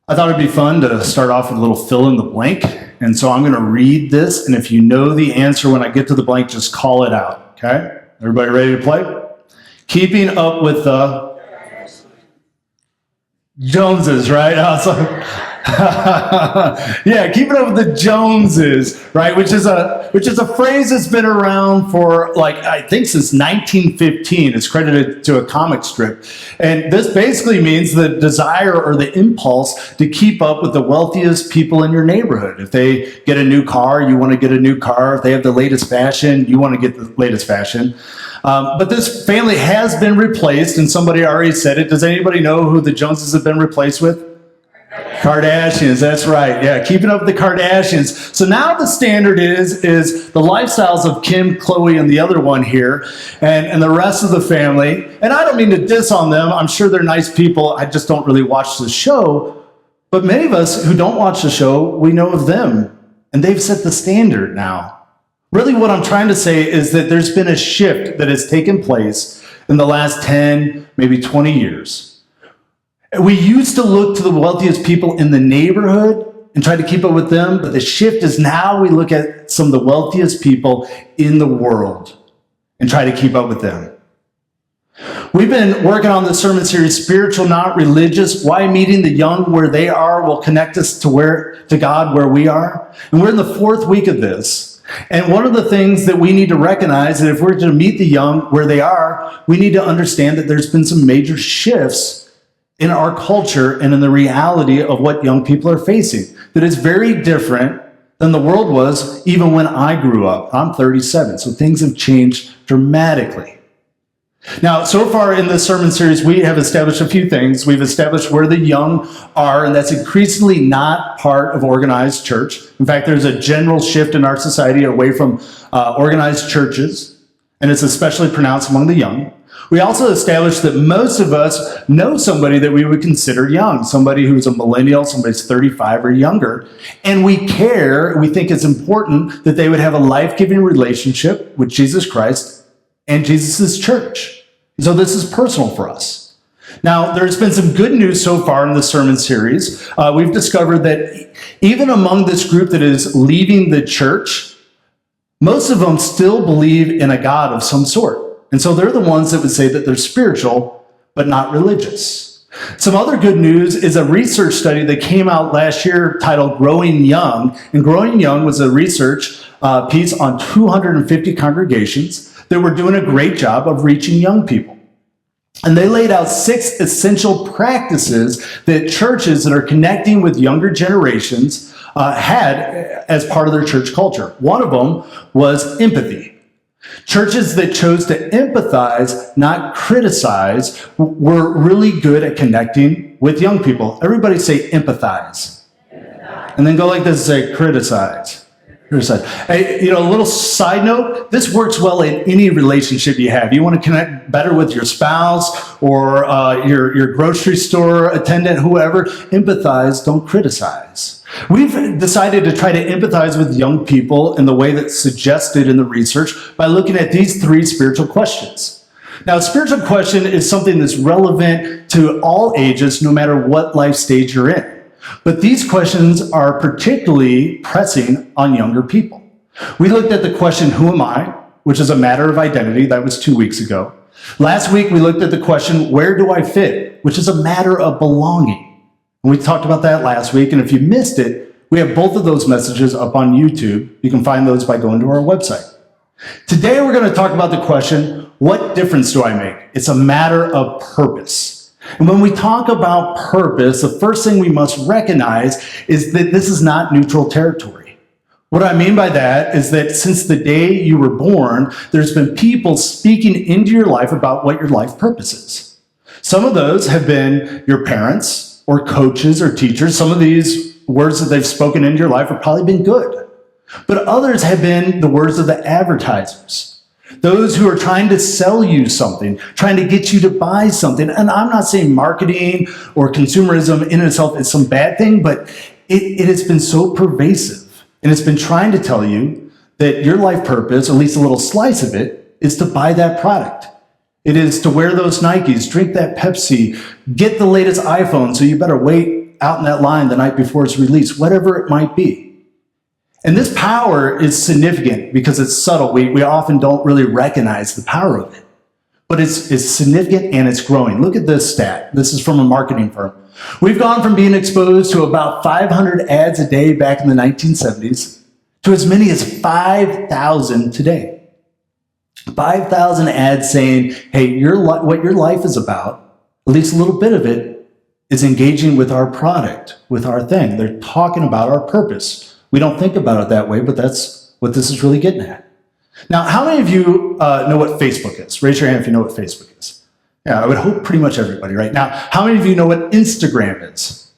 I thought it'd be fun to start off with a little fill in the blank. And so I'm going to read this. And if you know the answer when I get to the blank, just call it out. Okay? Everybody ready to play? Keeping up with the Joneses, right? Awesome. Yeah, keeping up with the Joneses, right? Which is a phrase that's been around for I think since 1915. It's credited to a comic strip, and this basically means the desire or the impulse to keep up with the wealthiest people in your neighborhood. If they get a new car, you want to get a new car. If they have the latest fashion, you want to get the latest fashion. But this family has been replaced, and somebody already said it. Does anybody know who the Joneses have been replaced with? Kardashians, that's right. Yeah, keeping up with the Kardashians. So now the standard is the lifestyles of Kim, Khloe, and the other one here, and the rest of the family. And I don't mean to diss on them. I'm sure they're nice people. I just don't really watch the show. But many of us who don't watch the show, we know of them. And they've set the standard now. Really what I'm trying to say is that there's been a shift that has taken place in the last 10, maybe 20 years. We used to look to the wealthiest people in the neighborhood and try to keep up with them, but the shift is now we look at some of the wealthiest people in the world and try to keep up with them. We've been working on the sermon series, Spiritual, Not Religious, Why Meeting the Young Where They Are will connect us to God where we are. And we're in the fourth week of this. And one of the things that we need to recognize is if we're to meet the young where they are, we need to understand that there's been some major shifts in our culture and in the reality of what young people are facing. That is very different than the world was even when I grew up. I'm 37, so things have changed dramatically. Now, so far in this sermon series, we have established a few things. We've established where the young are, and that's increasingly not part of organized church. In fact, there's a general shift in our society away from organized churches, and it's especially pronounced among the young. We also established that most of us know somebody that we would consider young, somebody who's a millennial, somebody's 35 or younger, and we care, we think it's important that they would have a life-giving relationship with Jesus Christ and Jesus' church. So this is personal for us. Now, there's been some good news so far in the sermon series. We've discovered that even among this group that is leaving the church, most of them still believe in a God of some sort. And so they're the ones that would say that they're spiritual, but not religious. Some other good news is a research study that came out last year titled Growing Young. And Growing Young was a research piece on 250 congregations that were doing a great job of reaching young people. And they laid out 6 essential practices that churches that are connecting with younger generations had as part of their church culture. One of them was empathy. Churches that chose to empathize, not criticize, were really good at connecting with young people. Everybody say empathize. And then go like this and say criticize. Criticize. Hey, a little side note, this works well in any relationship you have. You want to connect better with your spouse or your grocery store attendant, whoever, empathize, don't criticize. We've decided to try to empathize with young people in the way that's suggested in the research by looking at these 3 spiritual questions. Now, a spiritual question is something that's relevant to all ages, no matter what life stage you're in. But these questions are particularly pressing on younger people. We looked at the question, who am I? Which is a matter of identity. That was 2 weeks ago. Last week, we looked at the question, where do I fit? Which is a matter of belonging. And we talked about that last week, and if you missed it, we have both of those messages up on YouTube. You can find those by going to our website. Today, we're going to talk about the question, what difference do I make? It's a matter of purpose. And when we talk about purpose, the first thing we must recognize is that this is not neutral territory. What I mean by that is that since the day you were born, there's been people speaking into your life about what your life purpose is. Some of those have been your parents, or coaches or teachers. Some of these words that they've spoken into your life have probably been good. But others have been the words of the advertisers. Those who are trying to sell you something, trying to get you to buy something. And I'm not saying marketing or consumerism in itself is some bad thing, but it has been so pervasive. And it's been trying to tell you that your life purpose, or at least a little slice of it, is to buy that product. It is to wear those Nikes, drink that Pepsi, get the latest iPhone, so you better wait out in that line the night before it's released, whatever it might be. And this power is significant because it's subtle. We often don't really recognize the power of it. But it's significant and it's growing. Look at this stat. This is from a marketing firm. We've gone from being exposed to about 500 ads a day back in the 1970s to as many as 5,000 today. 5,000 ads saying, hey, what your life is about, at least a little bit of it, is engaging with our product, with our thing. They're talking about our purpose. We don't think about it that way, but that's what this is really getting at. Now, how many of you know what Facebook is? Raise your hand if you know what Facebook is. Yeah, I would hope pretty much everybody right now. How many of you know what Instagram is?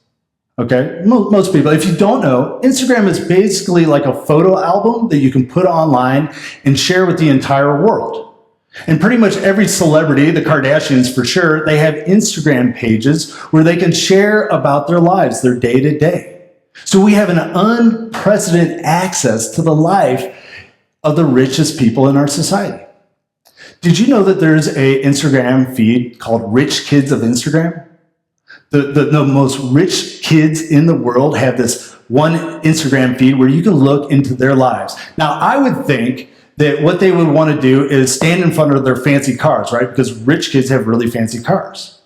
Okay, most people. If you don't know, Instagram is basically like a photo album that you can put online and share with the entire world. And pretty much every celebrity, the Kardashians for sure, they have Instagram pages where they can share about their lives, their day-to-day. So we have an unprecedented access to the life of the richest people in our society. Did you know that there's an Instagram feed called Rich Kids of Instagram? The most rich kids in the world have this one Instagram feed where you can look into their lives. Now, I would think that what they would want to do is stand in front of their fancy cars, right? Because rich kids have really fancy cars.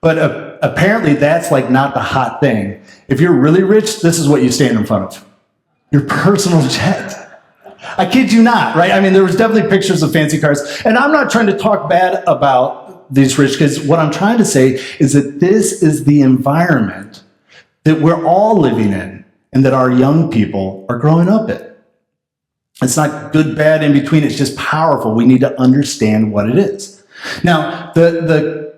But apparently that's like not the hot thing. If you're really rich, this is what you stand in front of. Your personal jet. I kid you not, right? I mean, there was definitely pictures of fancy cars. And I'm not trying to talk bad about these rich kids. What I'm trying to say is that this is the environment that we're all living in and that our young people are growing up in. It's not good, bad, in between. It's just powerful. We need to understand what it is. Now, the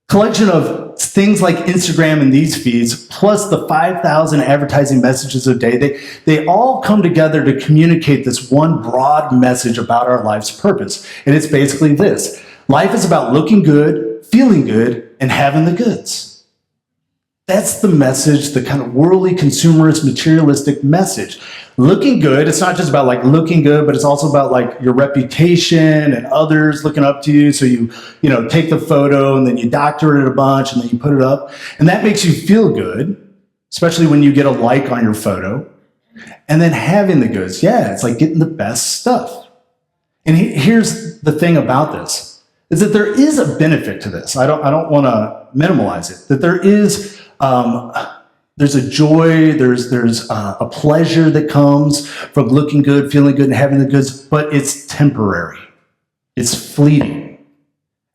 collection of things like Instagram and these feeds, plus the 5,000 advertising messages a day, they all come together to communicate this one broad message about our life's purpose. And it's basically this. Life is about looking good, feeling good, and having the goods. That's the message, the kind of worldly, consumerist, materialistic message. Looking good, it's not just about like looking good, but it's also about like your reputation and others looking up to you. So you take the photo and then you doctor it a bunch and then you put it up. And that makes you feel good, especially when you get a like on your photo. And then having the goods, yeah, it's like getting the best stuff. And here's the thing about this, is that there is a benefit to this. I don't want to minimalize it, that there is there's a joy, there's a pleasure that comes from looking good, feeling good, and having the goods, but it's temporary. It's fleeting.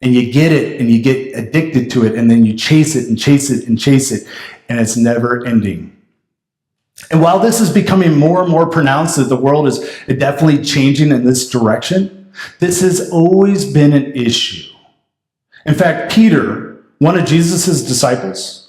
And you get it, and you get addicted to it, and then you chase it, and chase it, and chase it, and it's never ending. And while this is becoming more and more pronounced that the world is definitely changing in this direction, this has always been an issue. In fact, Peter, one of Jesus' disciples,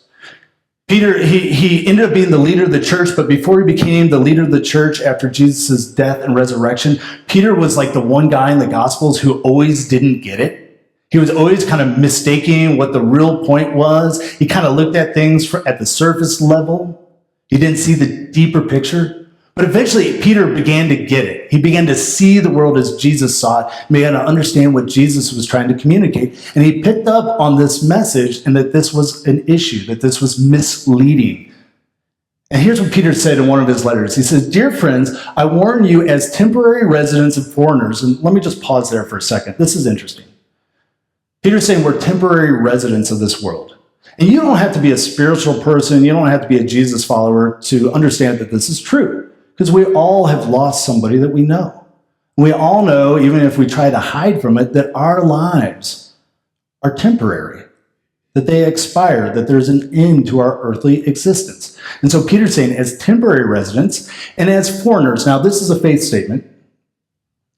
Peter, he ended up being the leader of the church, but before he became the leader of the church after Jesus' death and resurrection, Peter was like the one guy in the Gospels who always didn't get it. He was always kind of mistaking what the real point was. He kind of looked at things at the surface level. He didn't see the deeper picture. But eventually, Peter began to get it. He began to see the world as Jesus saw it, began to understand what Jesus was trying to communicate. And he picked up on this message and that this was an issue, that this was misleading. And here's what Peter said in one of his letters. He says, "Dear friends, I warn you as temporary residents and foreigners," and let me just pause there for a second. This is interesting. Peter's saying we're temporary residents of this world. And you don't have to be a spiritual person, you don't have to be a Jesus follower to understand that this is true. Because we all have lost somebody that we know. We all know, even if we try to hide from it, that our lives are temporary, that they expire, that there's an end to our earthly existence. And so Peter's saying, as temporary residents and as foreigners, now this is a faith statement,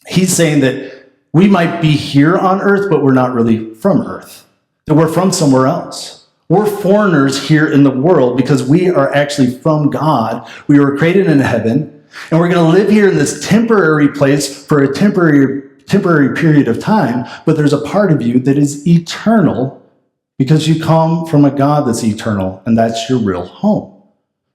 he's saying that we might be here on earth, but we're not really from earth, that we're from somewhere else. We're foreigners here in the world because we are actually from God. We were created in heaven, and we're going to live here in this temporary place for a temporary period of time, but there's a part of you that is eternal because you come from a God that's eternal, and that's your real home.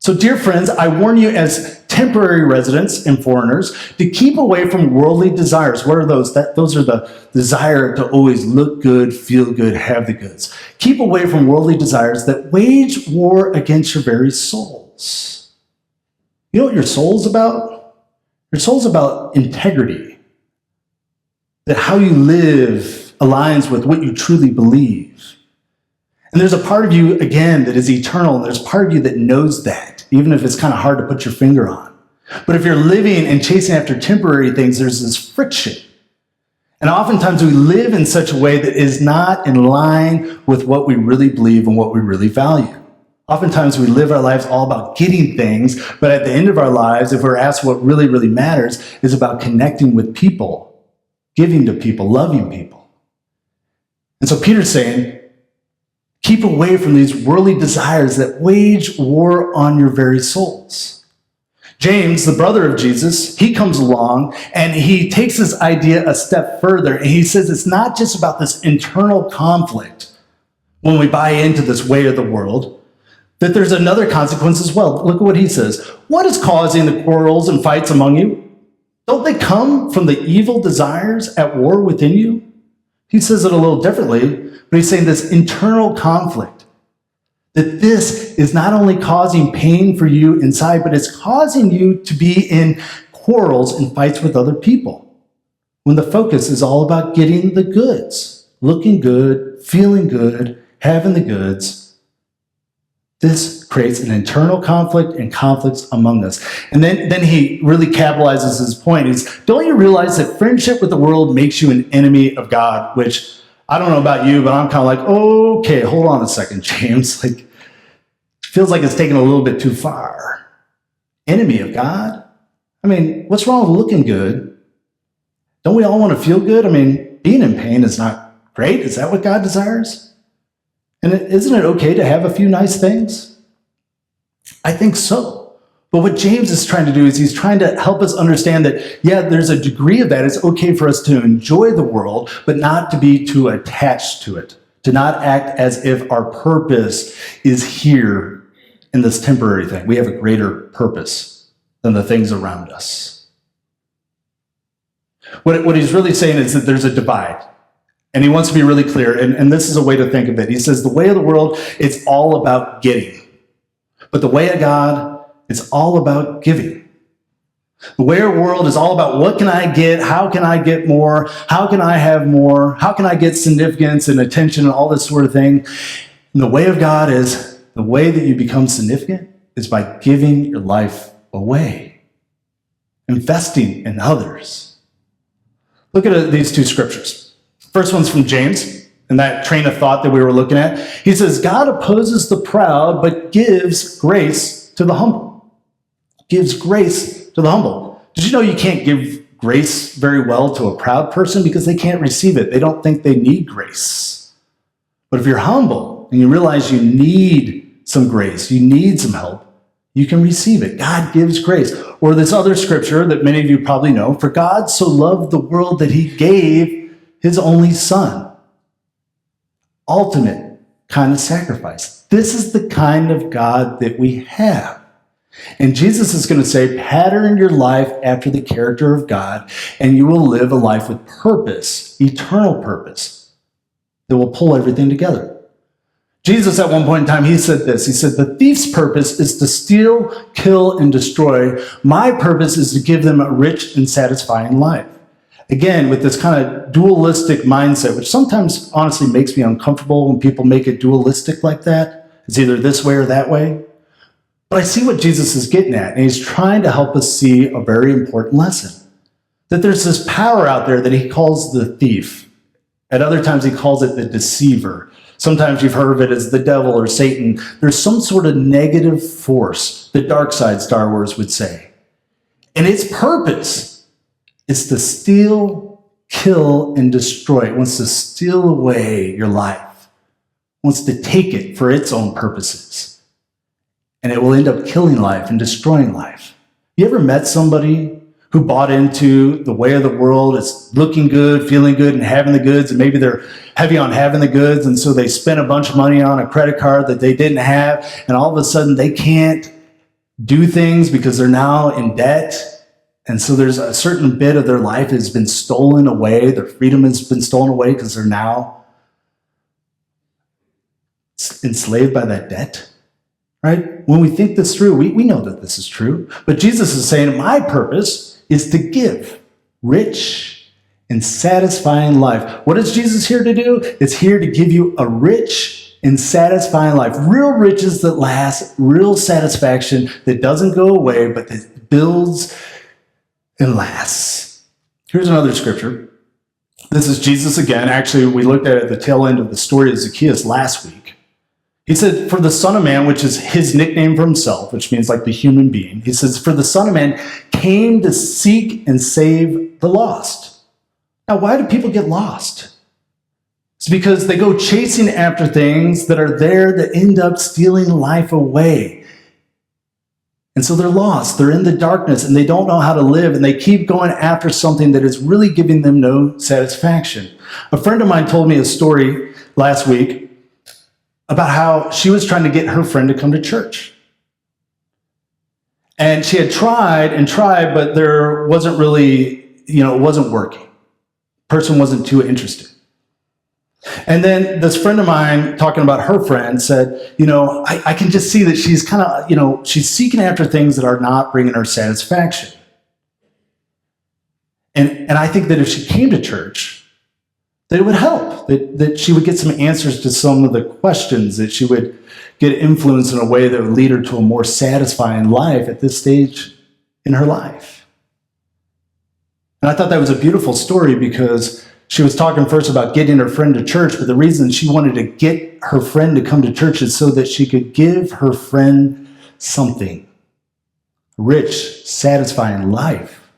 So, dear friends, I warn you as temporary residents and foreigners to keep away from worldly desires. What are those? Those are the desire to always look good, feel good, have the goods. Keep away from worldly desires that wage war against your very souls. You know what your soul's about? Your soul's about integrity. That how you live aligns with what you truly believe. And there's a part of you, again, that is eternal. And there's a part of you that knows that, even if it's kind of hard to put your finger on. But if you're living and chasing after temporary things, there's this friction. And oftentimes we live in such a way that is not in line with what we really believe and what we really value. Oftentimes we live our lives all about getting things, but at the end of our lives, if we're asked what really, really matters, is about connecting with people, giving to people, loving people. And so Peter's saying, keep away from these worldly desires that wage war on your very souls. James, the brother of Jesus, he comes along and he takes this idea a step further. And he says it's not just about this internal conflict when we buy into this way of the world, that there's another consequence as well. Look at what he says. What is causing the quarrels and fights among you? Don't they come from the evil desires at war within you? He says it a little differently, but he's saying this internal conflict, that this is not only causing pain for you inside, but it's causing you to be in quarrels and fights with other people. When the focus is all about getting the goods, looking good, feeling good, having the goods. This creates an internal conflict and conflicts among us. And then he really capitalizes his point. Don't you realize that friendship with the world makes you an enemy of God? Which, I don't know about you, but I'm kind of like, okay, hold on a second, James. Like, feels like it's taken a little bit too far. Enemy of God? I mean, what's wrong with looking good? Don't we all want to feel good? I mean, being in pain is not great. Is that what God desires? And isn't it okay to have a few nice things? I think so. But what James is trying to do is he's trying to help us understand that, yeah, there's a degree of that. It's okay for us to enjoy the world, but not to be too attached to it, to not act as if our purpose is here in this temporary thing. We have a greater purpose than the things around us. What he's really saying is that there's a divide. And he wants to be really clear, and this is a way to think of it. He says, the way of the world, it's all about getting. But the way of God, it's all about giving. The way of the world is all about what can I get, how can I get more, how can I have more, how can I get significance and attention and all this sort of thing. And the way of God is, the way that you become significant is by giving your life away, investing in others. Look at these two scriptures. First one's from James, in that train of thought that we were looking at. He says, God opposes the proud, but gives grace to the humble. Gives grace to the humble. Did you know you can't give grace very well to a proud person because they can't receive it? They don't think they need grace. But if you're humble and you realize you need some grace, you need some help, you can receive it. God gives grace. Or this other scripture that many of you probably know, for God so loved the world that he gave his only son. Ultimate kind of sacrifice. This is the kind of God that we have. And Jesus is going to say, pattern your life after the character of God, and you will live a life with purpose, eternal purpose, that will pull everything together. Jesus, at one point in time, he said this. He said, the thief's purpose is to steal, kill, and destroy. My purpose is to give them a rich and satisfying life. Again, with this kind of dualistic mindset, which sometimes honestly makes me uncomfortable when people make it dualistic like that. It's either this way or that way. But I see what Jesus is getting at, and he's trying to help us see a very important lesson. That there's this power out there that he calls the thief. At other times, he calls it the deceiver. Sometimes you've heard of it as the devil or Satan. There's some sort of negative force, the dark side, Star Wars would say. And its purpose is to steal, kill, and destroy. It wants to steal away your life. It wants to take it for its own purposes. And it will end up killing life and destroying life. You ever met somebody who bought into the way of the world? It's looking good, feeling good, and having the goods, and maybe they're heavy on having the goods, and so they spent a bunch of money on a credit card that they didn't have, and all of a sudden they can't do things because they're now in debt. And so there's a certain bit of their life has been stolen away. Their freedom has been stolen away because they're now enslaved by that debt, right? When we think this through, we know that this is true. But Jesus is saying, my purpose is to give rich and satisfying life. What is Jesus here to do? It's here to give you a rich and satisfying life. Real riches that last, real satisfaction that doesn't go away, but that builds and lasts. Here's another scripture. This is Jesus again. Actually, we looked at the tail end of the story of Zacchaeus last week. He said, for the Son of Man, which is his nickname for himself, which means like the human being. He says, for the Son of Man came to seek and save the lost. Now, why do people get lost? It's because they go chasing after things that are there that end up stealing life away. And so they're lost. They're in the darkness and they don't know how to live. And they keep going after something that is really giving them no satisfaction. A friend of mine told me a story last week about how she was trying to get her friend to come to church. And she had tried and tried, but there wasn't really, it wasn't working. Person wasn't too interested. And then this friend of mine, talking about her friend, said, I can just see that she's kind of, she's seeking after things that are not bringing her satisfaction. And I think that if she came to church, that it would help, that she would get some answers to some of the questions, that she would get influence in a way that would lead her to a more satisfying life at this stage in her life. And I thought that was a beautiful story because she was talking first about getting her friend to church, but the reason she wanted to get her friend to come to church is so that she could give her friend something. Rich, satisfying life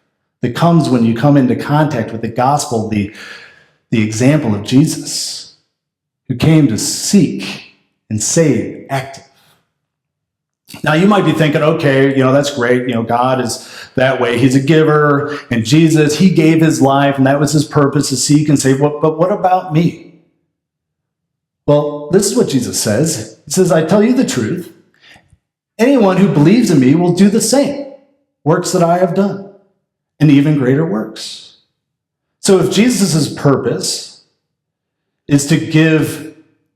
that comes when you come into contact with the gospel, the example of Jesus, who came to seek and save active. Now you might be thinking, okay, that's great. God is that way. He's a giver, and Jesus, he gave his life, and that was his purpose, to seek and save. But what about me? Well, this is what Jesus says. He says, I tell you the truth. Anyone who believes in me will do the same works that I have done, and even greater works. So if Jesus' purpose is to give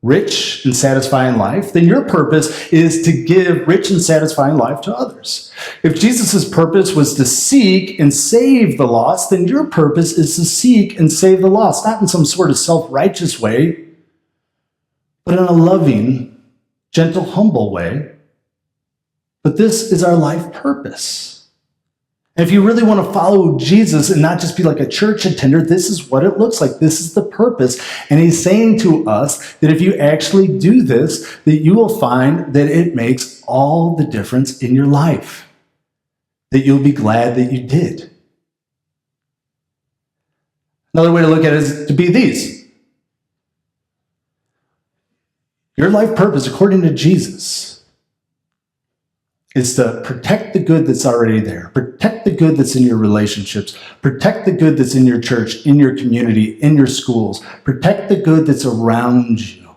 rich and satisfying life, then your purpose is to give rich and satisfying life to others. If Jesus' purpose was to seek and save the lost, then your purpose is to seek and save the lost, not in some sort of self-righteous way, but in a loving, gentle, humble way. But this is our life purpose. And if you really want to follow Jesus and not just be like a church attender, this is what it looks like. This is the purpose. And he's saying to us that if you actually do this, that you will find that it makes all the difference in your life, that you'll be glad that you did. Another way to look at it is to be these. Your life purpose, according to Jesus, is to protect the good that's already there. Protect the good that's in your relationships. Protect the good that's in your church, in your community, in your schools. Protect the good that's around you.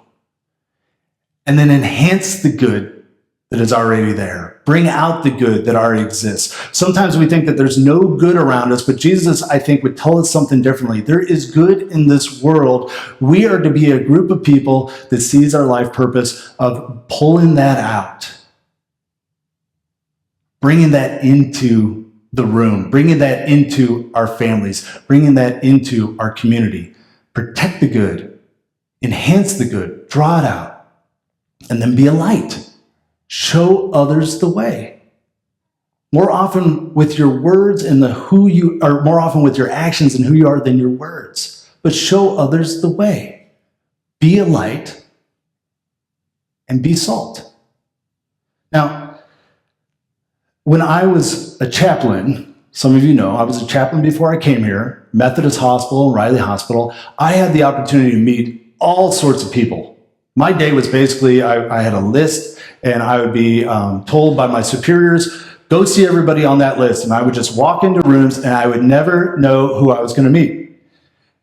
And then enhance the good that is already there. Bring out the good that already exists. Sometimes we think that there's no good around us, but Jesus, I think, would tell us something differently. There is good in this world. We are to be a group of people that sees our life purpose of pulling that out. Bringing that into the room, bringing that into our families, bringing that into our community. Protect the good, enhance the good, draw it out, and then be a light. Show others the way. More often with your words and more often with your actions and who you are than your words. But show others the way. Be a light and be salt. Now, when I was a chaplain, some of you know, I was a chaplain before I came here, Methodist Hospital and Riley Hospital. I had the opportunity to meet all sorts of people. My day was basically, I had a list, and I would be told by my superiors, go see everybody on that list. And I would just walk into rooms, and I would never know who I was going to meet.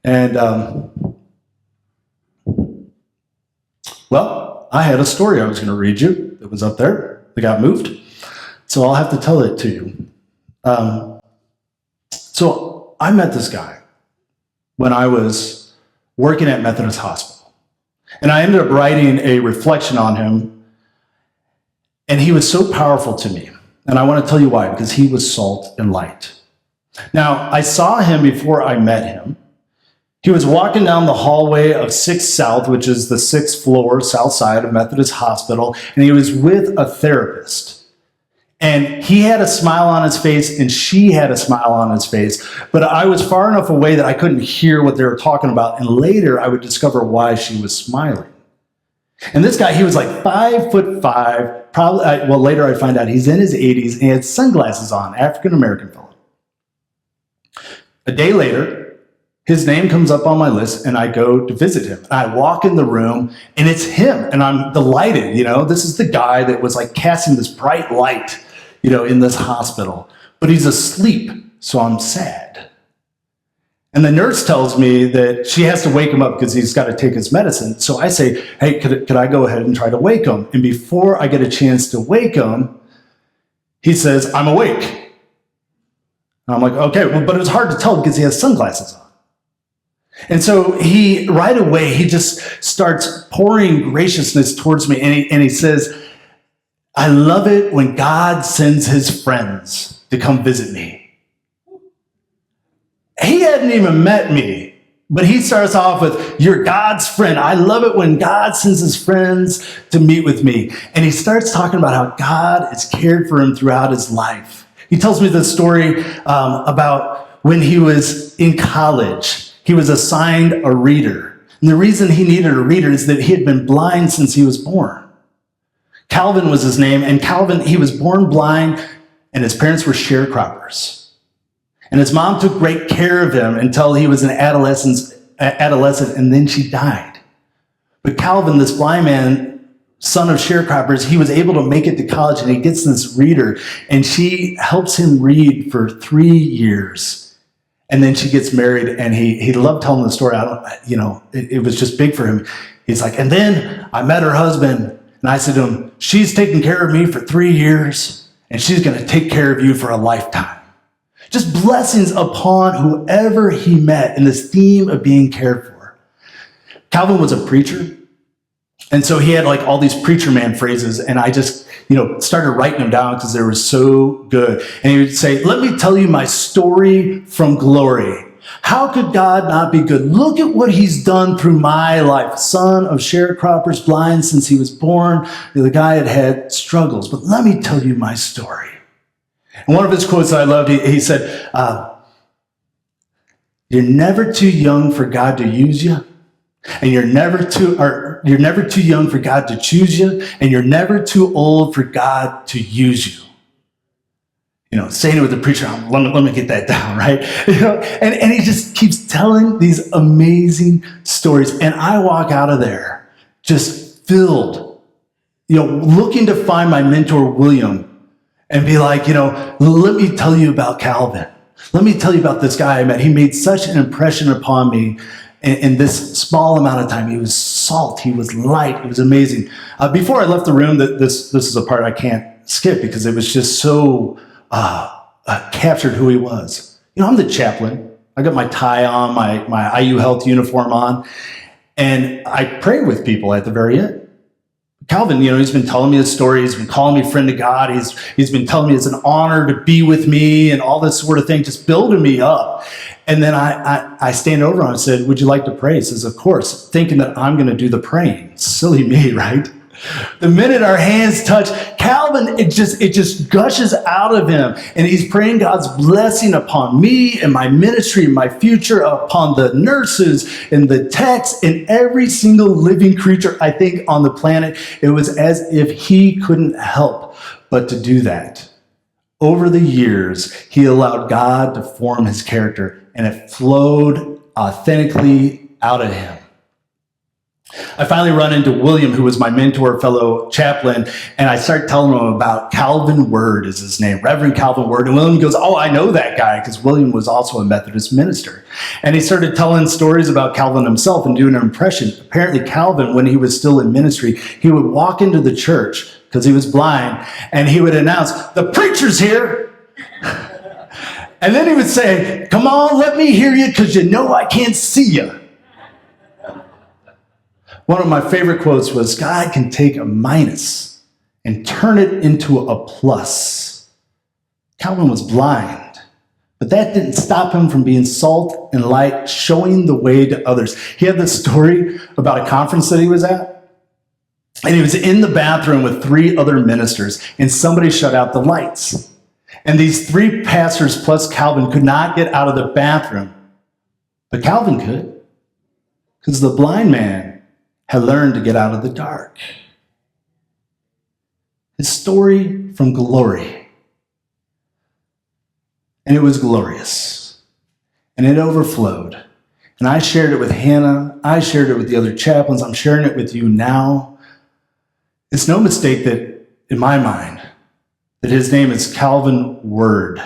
And, well, I had a story I was going to read you that was up there that got moved. So I'll have to tell it to you. So I met this guy when I was working at Methodist Hospital. And I ended up writing a reflection on him. And he was so powerful to me. And I want to tell you why, because he was salt and light. Now, I saw him before I met him. He was walking down the hallway of 6th South, which is the 6th floor, south side of Methodist Hospital, and he was with a therapist. And he had a smile on his face, and she had a smile on his face. But I was far enough away that I couldn't hear what they were talking about, and later I would discover why she was smiling. And this guy, he was like 5'5", probably, well, later I find out he's in his 80s, and he had sunglasses on, African-American fellow. A day later, his name comes up on my list, and I go to visit him. I walk in the room, and it's him, and I'm delighted. This is the guy that was like casting this bright light, in this hospital. But he's asleep, so I'm sad. And the nurse tells me that she has to wake him up because he's got to take his medicine. So I say, hey, could I go ahead and try to wake him? And before I get a chance to wake him, he says, I'm awake. And I'm like, okay, well, but it's hard to tell because he has sunglasses on. And so right away, he just starts pouring graciousness towards me. And he says, I love it when God sends his friends to come visit me. He hadn't even met me, but he starts off with, you're God's friend. I love it when God sends his friends to meet with me. And he starts talking about how God has cared for him throughout his life. He tells me this story about when he was in college. He was assigned a reader. And the reason he needed a reader is that he had been blind since he was born. Calvin was his name, and Calvin, he was born blind, and his parents were sharecroppers. And his mom took great care of him until he was an adolescent, and then she died. But Calvin, this blind man, son of sharecroppers, he was able to make it to college, and he gets this reader, and she helps him read for 3 years. And then she gets married, and he loved telling the story. It was just big for him. He's like, and then I met her husband, and I said to him, she's taken care of me for 3 years, and she's going to take care of you for a lifetime. Just blessings upon whoever he met in this theme of being cared for. Calvin was a preacher, and so he had like all these preacher man phrases, and I just, started writing them down because they were so good. And he would say, let me tell you my story from glory. How could God not be good? Look at what he's done through my life. Son of sharecroppers, blind since he was born. The guy had struggles, but let me tell you my story. And one of his quotes that I loved, he said, you're never too young for God to use you. And you're never too young for God to choose you, and you're never too old for God to use you. Saying it with the preacher, let me get that down, right? And he just keeps telling these amazing stories. And I walk out of there just filled, looking to find my mentor, William, and be like, let me tell you about Calvin. Let me tell you about this guy I met. He made such an impression upon me in this small amount of time. He was salt. He was light. It was amazing. Before I left the room, this is a part I can't skip because it was just so captured who he was. I'm the chaplain. I got my tie on, my IU Health uniform on, and I pray with people at the very end. Calvin, he's been telling me his story. He's been calling me friend of God. He's been telling me it's an honor to be with me and all this sort of thing, just building me up. And then I stand over him and said, would you like to pray? He says, of course, thinking that I'm going to do the praying. Silly me, right? The minute our hands touch, Calvin, it just gushes out of him. And he's praying God's blessing upon me and my ministry and my future, upon the nurses and the techs and every single living creature, I think, on the planet. It was as if he couldn't help but to do that. Over the years, he allowed God to form his character, and it flowed authentically out of him. I finally run into William, who was my mentor, fellow chaplain, and I start telling him about Calvin Word is his name, Reverend Calvin Word. And William goes, oh, I know that guy, because William was also a Methodist minister. And he started telling stories about Calvin himself and doing an impression. Apparently, Calvin, when he was still in ministry, he would walk into the church, because he was blind, and he would announce, "The preacher's here." And then he would say, "Come on, let me hear you, because you know I can't see you." One of my favorite quotes was, "God can take a minus and turn it into a plus." Calvin was blind, but that didn't stop him from being salt and light, showing the way to others. He had this story about a conference that he was at, and he was in the bathroom with 3 other ministers, and somebody shut out the lights. And these 3 pastors plus Calvin could not get out of the bathroom, but Calvin could, because the blind man had learned to get out of the dark. His story from glory. And it was glorious. And it overflowed. And I shared it with Hannah. I shared it with the other chaplains. I'm sharing it with you now. It's no mistake that, in my mind, that his name is Calvin Word.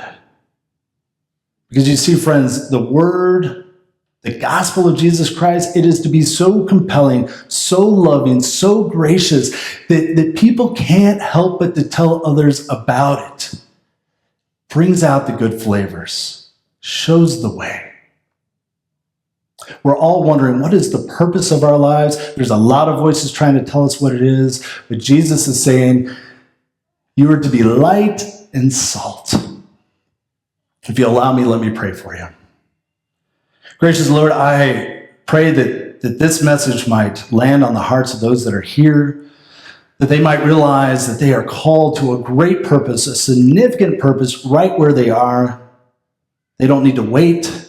Because you see, friends, the Word, the gospel of Jesus Christ, it is to be so compelling, so loving, so gracious that people can't help but to tell others about it. Brings out the good flavors, shows the way. We're all wondering, what is the purpose of our lives? There's a lot of voices trying to tell us what it is, but Jesus is saying, you are to be light and salt. If you allow me, let me pray for you. Gracious Lord, I pray that this message might land on the hearts of those that are here, that they might realize that they are called to a great purpose, a significant purpose right where they are. They don't need to wait.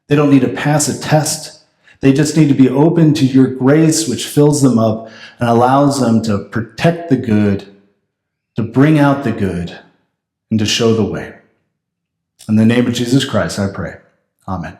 They don't need to pass a test. They just need to be open to your grace, which fills them up and allows them to protect the good, to bring out the good, and to show the way. In the name of Jesus Christ, I pray. Amen.